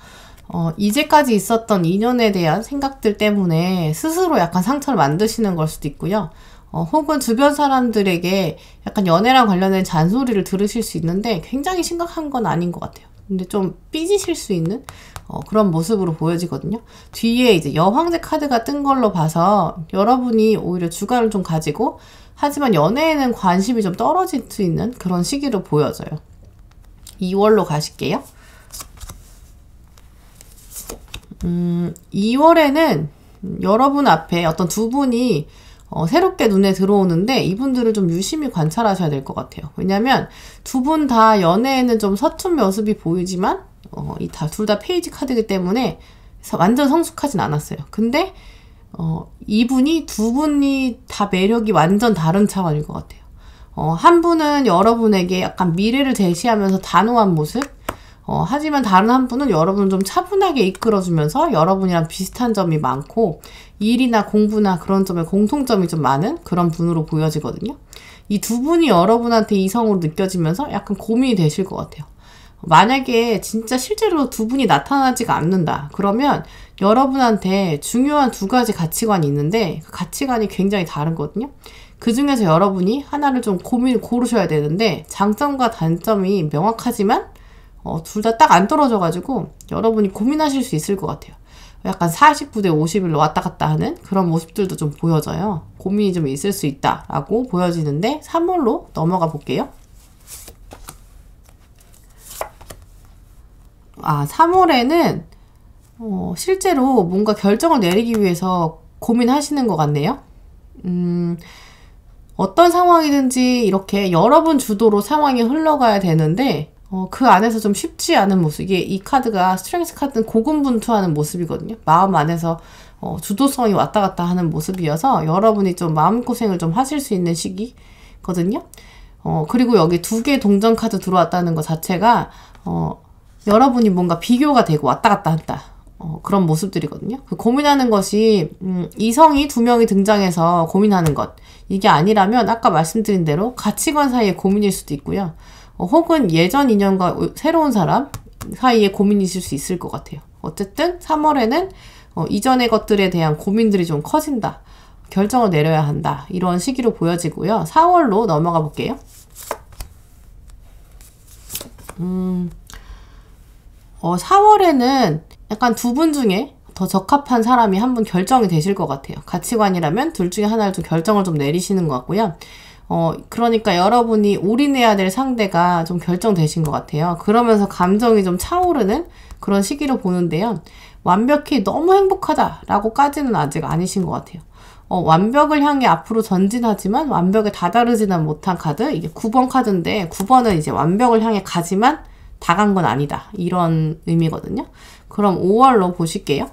이제까지 있었던 인연에 대한 생각들 때문에 스스로 약간 상처를 만드시는 걸 수도 있고요. 혹은 주변 사람들에게 약간 연애랑 관련된 잔소리를 들으실 수 있는데 굉장히 심각한 건 아닌 것 같아요. 근데 좀 삐지실 수 있는 그런 모습으로 보여지거든요. 뒤에 이제 여황제 카드가 뜬 걸로 봐서 여러분이 오히려 주관을 좀 가지고 하지만 연애에는 관심이 좀 떨어질 수 있는 그런 시기로 보여져요. 2월로 가실게요. 2월에는 여러분 앞에 어떤 두 분이 새롭게 눈에 들어오는데 이분들을 좀 유심히 관찰하셔야 될 것 같아요. 왜냐면 두 분 다 연애에는 좀 서툰 모습이 보이지만 둘 다 페이지 카드이기 때문에 완전 성숙하진 않았어요. 근데 두 분이 다 매력이 완전 다른 차원일 것 같아요. 한 분은 여러분에게 약간 미래를 제시하면서 단호한 모습, 하지만 다른 한 분은 여러분을 좀 차분하게 이끌어주면서 여러분이랑 비슷한 점이 많고 일이나 공부나 그런 점에 공통점이 좀 많은 그런 분으로 보여지거든요. 이 두 분이 여러분한테 이성으로 느껴지면서 약간 고민이 되실 것 같아요. 만약에 진짜 실제로 두 분이 나타나지가 않는다. 그러면 여러분한테 중요한 두 가지 가치관이 있는데 그 가치관이 굉장히 다르거든요. 그 중에서 여러분이 하나를 좀 고르셔야 되는데 장점과 단점이 명확하지만 둘 다 딱 안 떨어져가지고 여러분이 고민하실 수 있을 것 같아요. 약간 49대 51로 왔다 갔다 하는 그런 모습들도 좀 보여져요. 고민이 좀 있을 수 있다라고 보여지는데 3월로 넘어가 볼게요. 3월에는 실제로 뭔가 결정을 내리기 위해서 고민하시는 것 같네요. 어떤 상황이든지 이렇게 여러분 주도로 상황이 흘러가야 되는데 그 안에서 좀 쉽지 않은 모습. 이 카드가 스트렝스 카드는 고군분투하는 모습이거든요. 마음 안에서 주도성이 왔다 갔다 하는 모습이어서 여러분이 좀 마음고생을 좀 하실 수 있는 시기거든요. 그리고 여기 2개 동전 카드 들어왔다는 것 자체가 여러분이 뭔가 비교가 되고 왔다 갔다 한다. 그런 모습들이거든요. 고민하는 것이 이성이 2명이 등장해서 고민하는 것. 이게 아니라면 아까 말씀드린 대로 가치관 사이의 고민일 수도 있고요. 혹은 예전 인연과 새로운 사람 사이에 고민이실 수 있을 것 같아요. 어쨌든 3월에는 이전의 것들에 대한 고민들이 좀 커진다. 결정을 내려야 한다. 이런 시기로 보여지고요. 4월로 넘어가 볼게요. 4월에는 약간 2분 중에 더 적합한 사람이 한 분 결정이 되실 것 같아요. 가치관이라면 둘 중에 하나를 좀 결정을 좀 내리시는 것 같고요. 그러니까 여러분이 올인해야 될 상대가 좀 결정되신 것 같아요. 그러면서 감정이 좀 차오르는 그런 시기로 보는데요. 완벽히 너무 행복하다라고까지는 아직 아니신 것 같아요. 완벽을 향해 앞으로 전진하지만 완벽에 다다르지는 못한 카드. 이게 9번 카드인데 9번은 이제 완벽을 향해 가지만 다 간 건 아니다. 이런 의미거든요. 그럼 5월로 보실게요.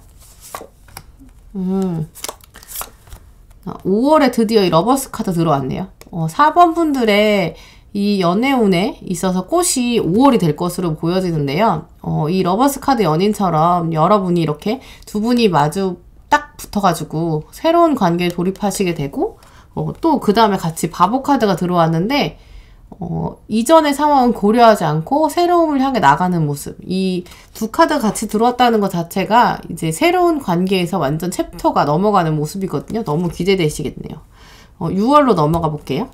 5월에 드디어 이 러버스 카드 들어왔네요. 4번 분들의 이 연애운에 있어서 꽃이 5월이 될 것으로 보여지는데요. 이 러버스 카드 연인처럼 여러분이 이렇게 2분이 마주 딱 붙어가지고 새로운 관계에 돌입하시게 되고 또 그 다음에 같이 바보 카드가 들어왔는데 이전의 상황은 고려하지 않고 새로움을 향해 나가는 모습. 이 2 카드 같이 들어왔다는 것 자체가 이제 새로운 관계에서 완전 챕터가 넘어가는 모습이거든요. 너무 기대되시겠네요. 6월로 넘어가 볼게요.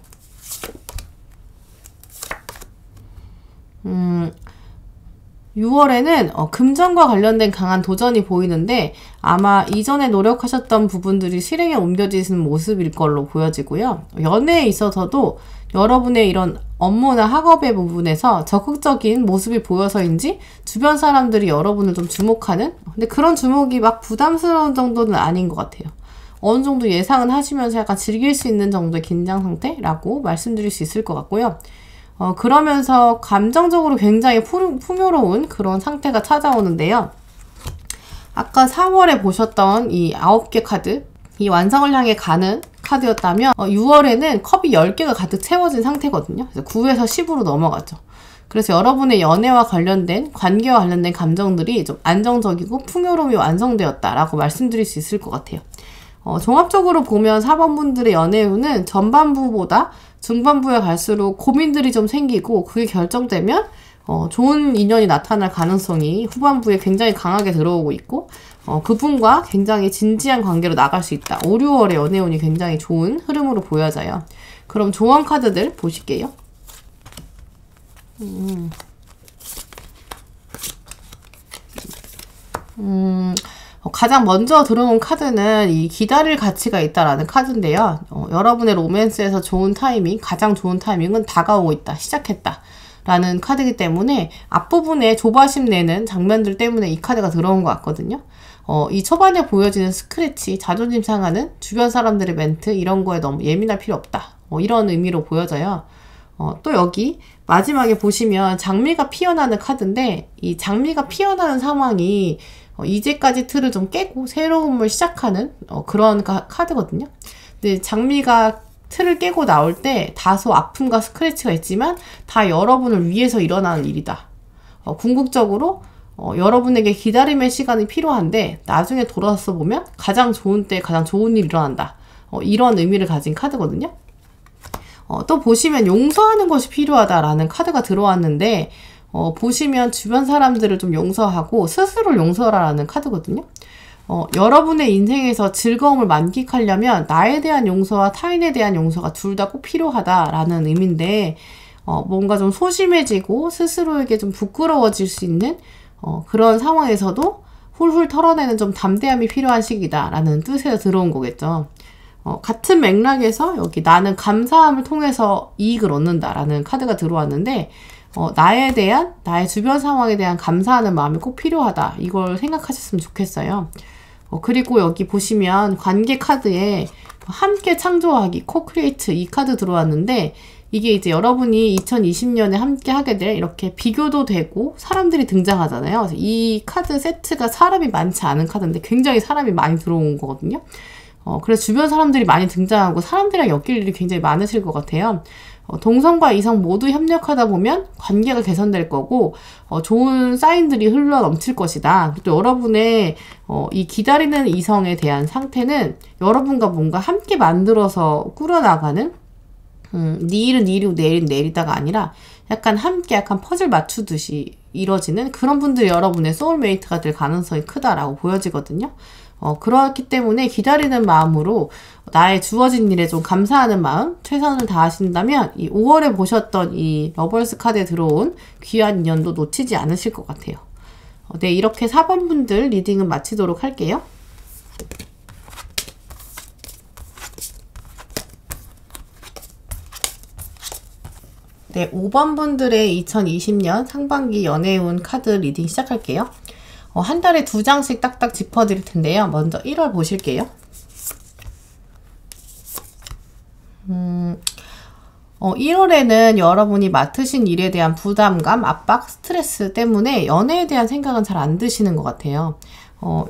6월에는 금전과 관련된 강한 도전이 보이는데 아마 이전에 노력하셨던 부분들이 실행에 옮겨지는 모습일 걸로 보여지고요. 연애에 있어서도 여러분의 이런 업무나 학업의 부분에서 적극적인 모습이 보여서인지 주변 사람들이 여러분을 좀 주목하는, 근데 그런 주목이 막 부담스러운 정도는 아닌 것 같아요. 어느 정도 예상은 하시면서 약간 즐길 수 있는 정도의 긴장 상태라고 말씀드릴 수 있을 것 같고요. 그러면서 감정적으로 굉장히 풍요로운 그런 상태가 찾아오는데요. 아까 4월에 보셨던 이 9개 카드, 이 완성을 향해 가는 카드였다면 6월에는 컵이 10개가 가득 채워진 상태거든요. 그래서 9에서 10으로 넘어가죠. 그래서 여러분의 연애와 관련된, 관계와 관련된 감정들이 좀 안정적이고 풍요로움이 완성되었다라고 말씀드릴 수 있을 것 같아요. 종합적으로 보면 4번 분들의 연애운은 전반부보다 중반부에 갈수록 고민들이 좀 생기고 그게 결정되면 좋은 인연이 나타날 가능성이 후반부에 굉장히 강하게 들어오고 있고 그분과 굉장히 진지한 관계로 나갈 수 있다. 5, 6월의 연애운이 굉장히 좋은 흐름으로 보여져요. 그럼 조언 카드들 보실게요. 가장 먼저 들어온 카드는 이 기다릴 가치가 있다라는 카드인데요. 여러분의 로맨스에서 좋은 타이밍, 가장 좋은 타이밍은 다가오고 있다, 시작했다 라는 카드이기 때문에 앞부분에 조바심 내는 장면들 때문에 이 카드가 들어온 것 같거든요. 이 초반에 보여지는 스크래치, 자존심 상하는 주변 사람들의 멘트 이런 거에 너무 예민할 필요 없다. 이런 의미로 보여져요. 또 여기 마지막에 보시면 장미가 피어나는 카드인데 이 장미가 피어나는 상황이 이제까지 틀을 좀 깨고 새로움을 시작하는 그런 카드거든요. 근데 장미가 틀을 깨고 나올 때 다소 아픔과 스크래치가 있지만 다 여러분을 위해서 일어나는 일이다. 궁극적으로 여러분에게 기다림의 시간이 필요한데 나중에 돌아서 보면 가장 좋은 때 가장 좋은 일이 일어난다. 이런 의미를 가진 카드거든요. 또 보시면 용서하는 것이 필요하다라는 카드가 들어왔는데 보시면 주변 사람들을 좀 용서하고 스스로를 용서하라는 카드거든요. 여러분의 인생에서 즐거움을 만끽하려면 나에 대한 용서와 타인에 대한 용서가 둘 다 꼭 필요하다라는 의미인데 뭔가 좀 소심해지고 스스로에게 좀 부끄러워질 수 있는 그런 상황에서도 훌훌 털어내는 좀 담대함이 필요한 시기다라는 뜻에서 들어온 거겠죠. 같은 맥락에서 여기 나는 감사함을 통해서 이익을 얻는다라는 카드가 들어왔는데 나에 대한, 나의 주변 상황에 대한 감사하는 마음이 꼭 필요하다. 이걸 생각하셨으면 좋겠어요. 그리고 여기 보시면 관계 카드에 함께 창조하기, 코크리에이트 이 카드 들어왔는데 이게 이제 여러분이 2020년에 함께 하게 될 이렇게 비교도 되고 사람들이 등장하잖아요. 그래서 이 카드 세트가 사람이 많지 않은 카드인데 굉장히 사람이 많이 들어온 거거든요. 그래서 주변 사람들이 많이 등장하고 사람들이랑 엮일 일이 굉장히 많으실 것 같아요. 동성과 이성 모두 협력하다 보면 관계가 개선될 거고 좋은 사인들이 흘러 넘칠 것이다. 또 여러분의 이 기다리는 이성에 대한 상태는 여러분과 뭔가 함께 만들어서 꾸려나가는 네 일은 네 일이고 내 일은 내 일이다가 아니라 약간 함께 약간 퍼즐 맞추듯이 이뤄지는 그런 분들이 여러분의 소울메이트가 될 가능성이 크다라고 보여지거든요. 그렇기 때문에 기다리는 마음으로 나의 주어진 일에 좀 감사하는 마음, 최선을 다하신다면 이 5월에 보셨던 이 러버스 카드에 들어온 귀한 인연도 놓치지 않으실 것 같아요. 네, 이렇게 4번 분들 리딩은 마치도록 할게요. 네, 5번 분들의 2020년 상반기 연애운 카드 리딩 시작할게요. 한 달에 2장씩 딱딱 짚어드릴 텐데요. 먼저 1월 보실게요. 1월에는 여러분이 맡으신 일에 대한 부담감, 압박, 스트레스 때문에 연애에 대한 생각은 잘 안 드시는 것 같아요.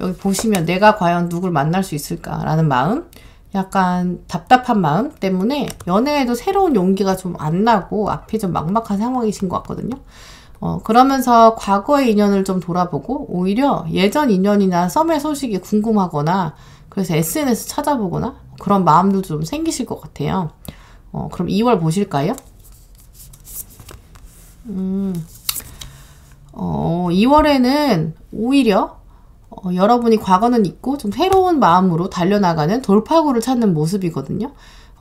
여기 보시면 내가 과연 누굴 만날 수 있을까라는 마음, 약간 답답한 마음 때문에 연애에도 새로운 용기가 좀 안 나고 앞이 좀 막막한 상황이신 것 같거든요. 그러면서 과거의 인연을 좀 돌아보고 오히려 예전 인연이나 썸의 소식이 궁금하거나 그래서 SNS 찾아보거나 그런 마음도 좀 생기실 것 같아요. 그럼 2월 보실까요? 2월에는 오히려 여러분이 과거는 잊고 좀 새로운 마음으로 달려나가는 돌파구를 찾는 모습이거든요.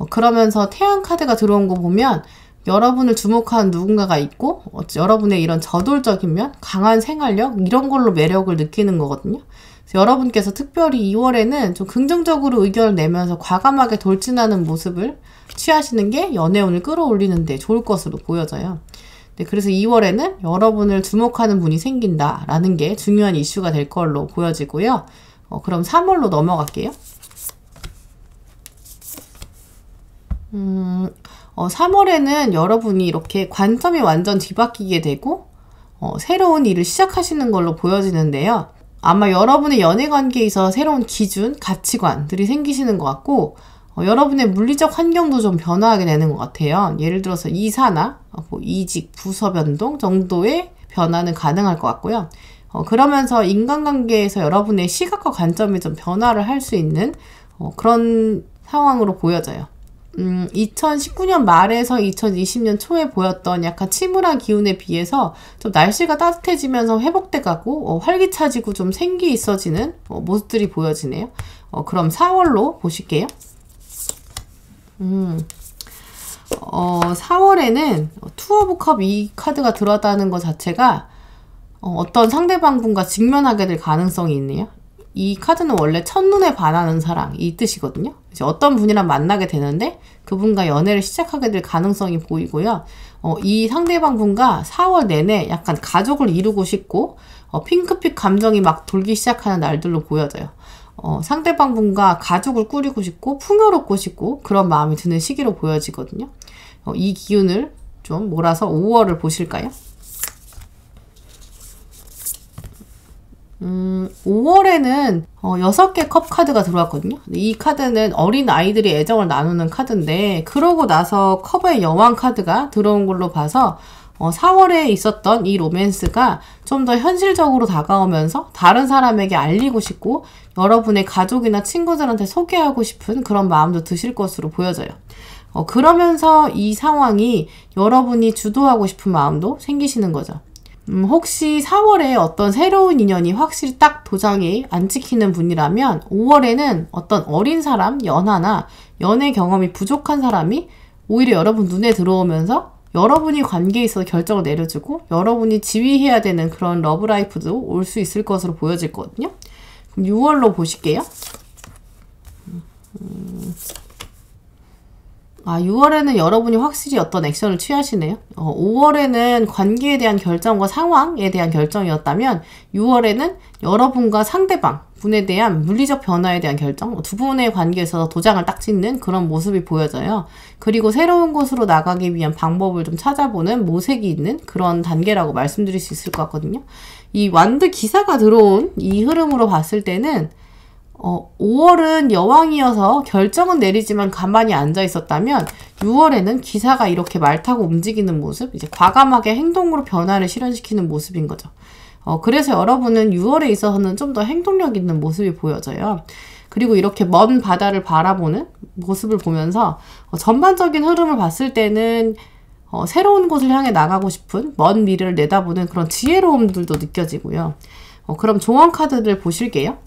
그러면서 태양 카드가 들어온 거 보면 여러분을 주목하는 누군가가 있고 여러분의 이런 저돌적인 면, 강한 생활력 이런 걸로 매력을 느끼는 거거든요. 그래서 여러분께서 특별히 2월에는 좀 긍정적으로 의견을 내면서 과감하게 돌진하는 모습을 취하시는 게 연애운을 끌어올리는 데 좋을 것으로 보여져요. 네, 그래서 2월에는 여러분을 주목하는 분이 생긴다라는 게 중요한 이슈가 될 걸로 보여지고요. 그럼 3월로 넘어갈게요. 3월에는 여러분이 이렇게 관점이 완전 뒤바뀌게 되고 새로운 일을 시작하시는 걸로 보여지는데요. 아마 여러분의 연애관계에 있어서 새로운 기준, 가치관들이 생기시는 것 같고 여러분의 물리적 환경도 좀 변화하게 되는 것 같아요. 예를 들어서 이사나 이직, 부서 변동 정도의 변화는 가능할 것 같고요. 그러면서 인간관계에서 여러분의 시각과 관점이 좀 변화를 할 수 있는 그런 상황으로 보여져요. 2019년 말에서 2020년 초에 보였던 약간 침울한 기운에 비해서 좀 날씨가 따뜻해지면서 회복돼 가고 활기차지고 좀 생기 있어지는 모습들이 보여지네요. 그럼 4월로 보실게요. 4월에는 투 오브 컵 이 카드가 들어왔다는 것 자체가 어떤 상대방분과 직면하게 될 가능성이 있네요. 이 카드는 원래 첫눈에 반하는 사랑 이 뜻이거든요. 이제 어떤 분이랑 만나게 되는데 그분과 연애를 시작하게 될 가능성이 보이고요. 이 상대방분과 4월 내내 약간 가족을 이루고 싶고 핑크빛 감정이 막 돌기 시작하는 날들로 보여져요. 상대방분과 가족을 꾸리고 싶고 풍요롭고 싶고 그런 마음이 드는 시기로 보여지거든요. 이 기운을 좀 몰아서 5월을 보실까요? 5월에는 6개 컵 카드가 들어왔거든요. 이 카드는 어린 아이들이 애정을 나누는 카드인데 그러고 나서 컵의 여왕 카드가 들어온 걸로 봐서 4월에 있었던 이 로맨스가 좀 더 현실적으로 다가오면서 다른 사람에게 알리고 싶고 여러분의 가족이나 친구들한테 소개하고 싶은 그런 마음도 드실 것으로 보여져요. 그러면서 이 상황이 여러분이 주도하고 싶은 마음도 생기시는 거죠. 혹시 4월에 어떤 새로운 인연이 확실히 딱 도장이 안 찍히는 분이라면 5월에는 어떤 어린 사람, 연하나 연애 경험이 부족한 사람이 오히려 여러분 눈에 들어오면서 여러분이 관계에 있어서 결정을 내려주고 여러분이 지휘해야 되는 그런 러브라이프도 올 수 있을 것으로 보여질 거든요. 그럼 6월로 보실게요. 6월에는 여러분이 확실히 어떤 액션을 취하시네요. 5월에는 관계에 대한 결정과 상황에 대한 결정이었다면 6월에는 여러분과 상대방 분에 대한 물리적 변화에 대한 결정, 두 분의 관계에서 도장을 딱 찍는 그런 모습이 보여져요. 그리고 새로운 곳으로 나가기 위한 방법을 좀 찾아보는 모색이 있는 그런 단계라고 말씀드릴 수 있을 것 같거든요. 이 완드 기사가 들어온 이 흐름으로 봤을 때는 5월은 여왕이어서 결정은 내리지만 가만히 앉아 있었다면 6월에는 기사가 이렇게 말 타고 움직이는 모습, 이제 과감하게 행동으로 변화를 실현시키는 모습인 거죠. 그래서 여러분은 6월에 있어서는 좀 더 행동력 있는 모습이 보여져요. 그리고 이렇게 먼 바다를 바라보는 모습을 보면서 전반적인 흐름을 봤을 때는 새로운 곳을 향해 나가고 싶은 먼 미래를 내다보는 그런 지혜로움들도 느껴지고요. 그럼 조언 카드를 보실게요.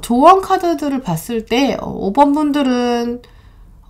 조언 카드들을 봤을 때 5번 분들은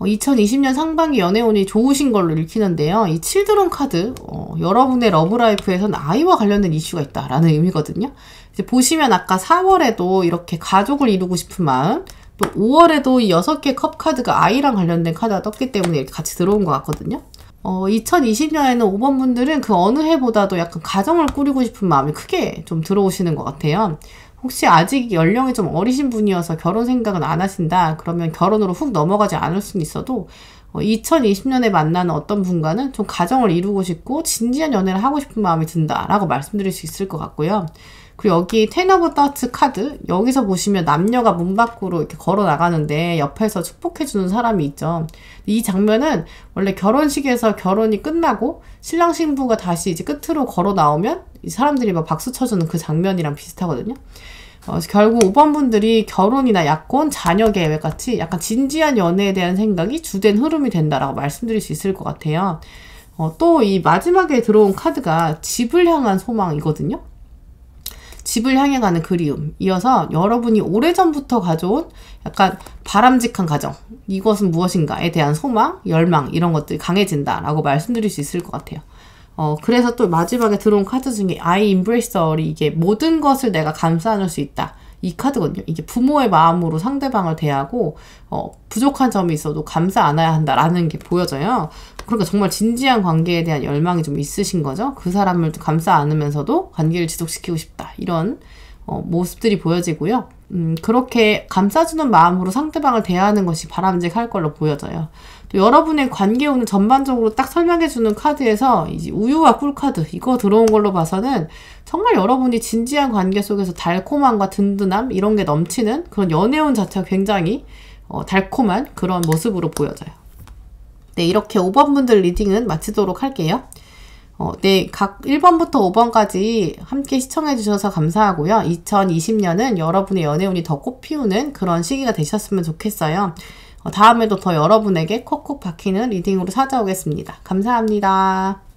2020년 상반기 연애운이 좋으신 걸로 읽히는데요. 이 칠드런 카드, 여러분의 러브라이프에서는 아이와 관련된 이슈가 있다라는 의미거든요. 이제 보시면 아까 4월에도 이렇게 가족을 이루고 싶은 마음, 또 5월에도 이 6개 컵 카드가 아이랑 관련된 카드가 떴기 때문에 이렇게 같이 들어온 것 같거든요. 2020년에는 5번 분들은 그 어느 해보다도 약간 가정을 꾸리고 싶은 마음이 크게 좀 들어오시는 것 같아요. 혹시 아직 연령이 좀 어리신 분이어서 결혼 생각은 안 하신다. 그러면 결혼으로 훅 넘어가지 않을 수는 있어도 2020년에 만나는 어떤 분과는 좀 가정을 이루고 싶고 진지한 연애를 하고 싶은 마음이 든다라고 말씀드릴 수 있을 것 같고요. 그리고 여기 텐 오브 더츠 카드, 여기서 보시면 남녀가 문 밖으로 이렇게 걸어 나가는데 옆에서 축복해주는 사람이 있죠. 이 장면은 원래 결혼식에서 결혼이 끝나고 신랑 신부가 다시 이제 끝으로 걸어 나오면 이 사람들이 막 박수 쳐주는 그 장면이랑 비슷하거든요. 결국 5번 분들이 결혼이나 약혼, 자녀 계획 같이 약간 진지한 연애에 대한 생각이 주된 흐름이 된다라고 말씀드릴 수 있을 것 같아요. 또 이 마지막에 들어온 카드가 집을 향한 소망이거든요. 집을 향해 가는 그리움. 이어서 여러분이 오래전부터 가져온 약간 바람직한 가정, 이것은 무엇인가에 대한 소망, 열망 이런 것들이 강해진다라고 말씀드릴 수 있을 것 같아요. 그래서 또 마지막에 들어온 카드 중에 I embrace all이 이게 모든 것을 내가 감싸 안을 수 있다. 이 카드거든요. 이게 부모의 마음으로 상대방을 대하고 부족한 점이 있어도 감싸 안아야 한다라는 게 보여져요. 그러니까 정말 진지한 관계에 대한 열망이 좀 있으신 거죠. 그 사람을 감싸 안으면서도 관계를 지속시키고 싶다. 이런 모습들이 보여지고요. 그렇게 감싸주는 마음으로 상대방을 대하는 것이 바람직할 걸로 보여져요. 또 여러분의 관계운을 전반적으로 딱 설명해주는 카드에서 이제 우유와 꿀 카드 이거 들어온 걸로 봐서는 정말 여러분이 진지한 관계 속에서 달콤함과 든든함 이런 게 넘치는 그런 연애운 자체가 굉장히 달콤한 그런 모습으로 보여져요. 네, 이렇게 5번 분들 리딩은 마치도록 할게요. 네, 각 1번부터 5번까지 함께 시청해주셔서 감사하고요. 2020년은 여러분의 연애운이 더 꽃피우는 그런 시기가 되셨으면 좋겠어요. 다음에도 더 여러분에게 콕콕 박히는 리딩으로 찾아오겠습니다. 감사합니다.